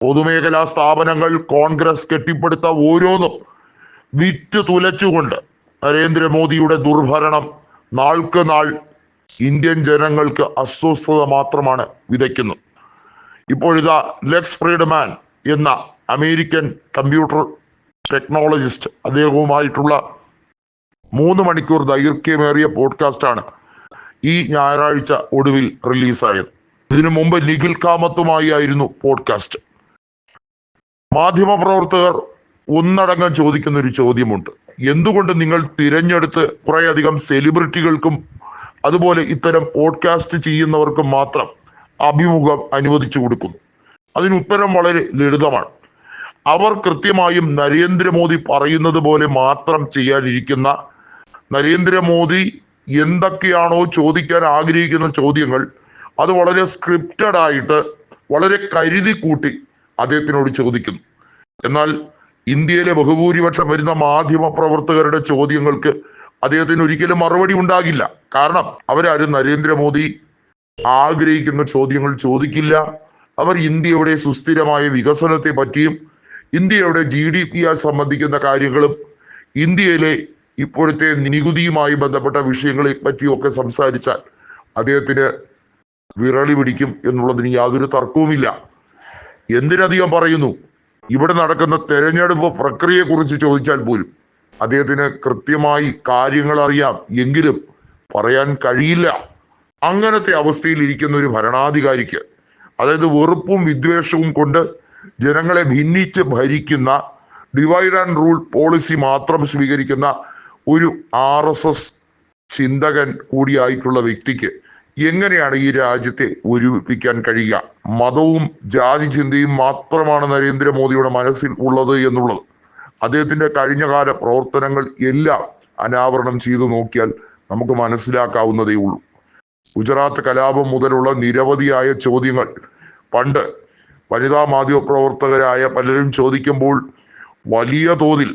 പൊതുമേഖലാ സ്ഥാപനങ്ങൾ കോൺഗ്രസ് കെട്ടിപ്പടുത്ത ഓരോന്നും വിറ്റ് തുലച്ചുകൊണ്ട് നരേന്ദ്രമോദിയുടെ ദുർഭരണം നാൾക്ക് നാൾ ഇന്ത്യൻ ജനങ്ങൾക്ക് അസ്വസ്ഥത മാത്രമാണ് വിതയ്ക്കുന്നത്. ഇപ്പോഴിതാ ലെക്സ് ഫ്രീഡ്മാൻ എന്ന അമേരിക്കൻ കമ്പ്യൂട്ടർ ടെക്നോളജിസ്റ്റ്, അദ്ദേഹവുമായിട്ടുള്ള 3 മണിക്കൂർ ദൈർഘ്യമേറിയ പോഡ്കാസ്റ്റാണ് ഈ ഞായറാഴ്ച ഒടുവിൽ റിലീസായത്. ഇതിനു മുമ്പ് നിഖിൽ കാമത്തുമായി ആയിരുന്നു പോഡ്കാസ്റ്റ്. മാധ്യമപ്രവർത്തകർ ഒന്നടങ്കം ചോദിക്കുന്ന ഒരു ചോദ്യമുണ്ട്. എന്തുകൊണ്ട് നിങ്ങൾ തിരഞ്ഞെടുത്ത് കുറേയധികം സെലിബ്രിറ്റികൾക്കും അതുപോലെ ഇത്തരം പോഡ്കാസ്റ്റ് ചെയ്യുന്നവർക്കും മാത്രം അഭിമുഖം അനുവദിച്ചു കൊടുക്കുന്നു? അതിന് ഉത്തരം വളരെ ലളിതമാണ്. അവർ കൃത്യമായും നരേന്ദ്രമോദി പറയുന്നത് പോലെ മാത്രം ചെയ്യാനിരിക്കുന്ന, നരേന്ദ്രമോദി എന്തൊക്കെയാണോ ചോദിക്കാൻ ആഗ്രഹിക്കുന്ന ചോദ്യങ്ങൾ അത് വളരെ സ്ക്രിപ്റ്റഡ് ആയിട്ട് വളരെ കരുതി കൂട്ടി അദ്ദേഹത്തിനോട് ചോദിക്കുന്നു. എന്നാൽ ഇന്ത്യയിലെ ബഹുഭൂരിപക്ഷം വരുന്ന മാധ്യമ പ്രവർത്തകരുടെ ചോദ്യങ്ങൾക്ക് അദ്ദേഹത്തിന് ഒരിക്കലും മറുപടി ഉണ്ടാകില്ല. കാരണം അവരാരും നരേന്ദ്രമോദി ആഗ്രഹിക്കുന്ന ചോദ്യങ്ങൾ ചോദിക്കില്ല. അവർ ഇന്ത്യയുടെ സുസ്ഥിരമായ വികസനത്തെ പറ്റിയും ഇന്ത്യയുടെ GDP സംബന്ധിക്കുന്ന കാര്യങ്ങളും ഇന്ത്യയിലെ ഇപ്പോഴത്തെ നികുതിയുമായി ബന്ധപ്പെട്ട വിഷയങ്ങളെ പറ്റിയൊക്കെ സംസാരിച്ചാൽ അദ്ദേഹത്തിന് വിരളി പിടിക്കും എന്നുള്ളതിന് യാതൊരു തർക്കവുമില്ല. എന്തിനധികം പറയുന്നു, ഇവിടെ നടക്കുന്ന തെരഞ്ഞെടുപ്പ് പ്രക്രിയയെക്കുറിച്ച് ചോദിച്ചാൽ പോലും അദ്ദേഹത്തിന് കൃത്യമായി കാര്യങ്ങൾ അറിയാം, എങ്കിലും പറയാൻ കഴിയില്ല. അങ്ങനത്തെ അവസ്ഥയിൽ ഇരിക്കുന്ന ഒരു ഭരണാധികാരിക്ക്, അതായത് വെറുപ്പും വിദ്വേഷവും കൊണ്ട് ജനങ്ങളെ ഭിന്നിച്ച് ഭരിക്കുന്ന, ഡിവൈഡ് ആൻഡ് റൂൾ പോളിസി മാത്രം സ്വീകരിക്കുന്ന ഒരു RSS ചിന്തകൻ കൂടിയായിട്ടുള്ള വ്യക്തിക്ക് എങ്ങനെയാണ് ഈ രാജ്യത്തെ ഒരുമിപ്പിക്കാൻ കഴിയുക? മതവും ജാതി ചിന്തയും മാത്രമാണ് നരേന്ദ്രമോദിയുടെ മനസ്സിൽ ഉള്ളത് എന്നുള്ളത് അദ്ദേഹത്തിന്റെ കഴിഞ്ഞകാല പ്രവർത്തനങ്ങൾ എല്ലാം അനാവരണം ചെയ്തു നോക്കിയാൽ നമുക്ക് മനസ്സിലാക്കാവുന്നതേ ഉള്ളൂ. ഗുജറാത്ത് കലാപം മുതലുള്ള നിരവധിയായ ചോദ്യങ്ങൾ പണ്ട് വനിതാ മാധ്യമ പ്രവർത്തകരായ പലരും ചോദിക്കുമ്പോൾ വലിയ തോതിൽ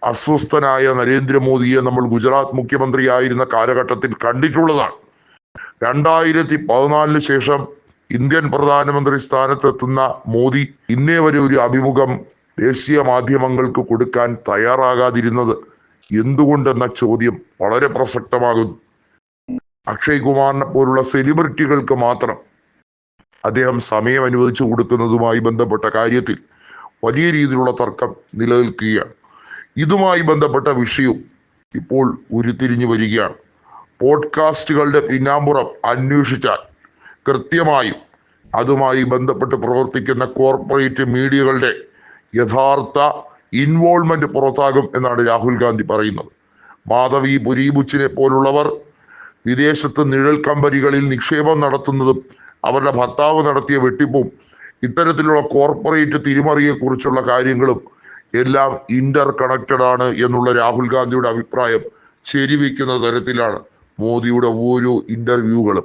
അസ്വസ്ഥനായ നരേന്ദ്രമോദിയെ നമ്മൾ ഗുജറാത്ത് മുഖ്യമന്ത്രിയായിരുന്ന കാലഘട്ടത്തിൽ കണ്ടിട്ടുള്ളതാണ്. 2014 ശേഷം ഇന്ത്യൻ പ്രധാനമന്ത്രി സ്ഥാനത്തെത്തുന്ന മോദി ഇന്നേ വരെ ഒരു അഭിമുഖം ദേശീയ മാധ്യമങ്ങൾക്ക് കൊടുക്കാൻ തയ്യാറാകാതിരുന്നത് എന്തുകൊണ്ടെന്ന ചോദ്യം വളരെ പ്രസക്തമാകുന്നു. അക്ഷയ് കുമാറിനെ പോലുള്ള സെലിബ്രിറ്റികൾക്ക് മാത്രം അദ്ദേഹം സമയം അനുവദിച്ചു കൊടുക്കുന്നതുമായി ബന്ധപ്പെട്ട കാര്യത്തിൽ വലിയ രീതിയിലുള്ള തർക്കം നിലനിൽക്കുകയാണ്. ഇതുമായി ബന്ധപ്പെട്ട വിഷയവും ഇപ്പോൾ ഉരുത്തിരിഞ്ഞു വരികയാണ്. പോഡ്കാസ്റ്റുകളുടെ പിന്നാമ്പുറം അന്വേഷിച്ചാൽ കൃത്യമായും അതുമായി ബന്ധപ്പെട്ട് പ്രവർത്തിക്കുന്ന കോർപ്പറേറ്റ് മീഡിയകളുടെ യഥാർത്ഥ ഇൻവോൾവ്മെന്റ് പുറത്താകും എന്നാണ് രാഹുൽ ഗാന്ധി പറയുന്നത്. മാധവി പുരീബുച്ചിനെ പോലുള്ളവർ വിദേശത്ത് നിഴൽ കമ്പനികളിൽ നിക്ഷേപം നടത്തുന്നതും അവരുടെ ഭർത്താവ് നടത്തിയ വെട്ടിപ്പും ഇത്തരത്തിലുള്ള കോർപ്പറേറ്റ് തിരിമറിയെക്കുറിച്ചുള്ള കാര്യങ്ങളും എല്ലാം ഇന്റർ കണക്റ്റഡ് ആണ് എന്നുള്ള രാഹുൽ ഗാന്ധിയുടെ അഭിപ്രായം ശരിവെക്കുന്ന തരത്തിലാണ് മോദിയുടെ ഓരോ ഇന്റർവ്യൂകളും.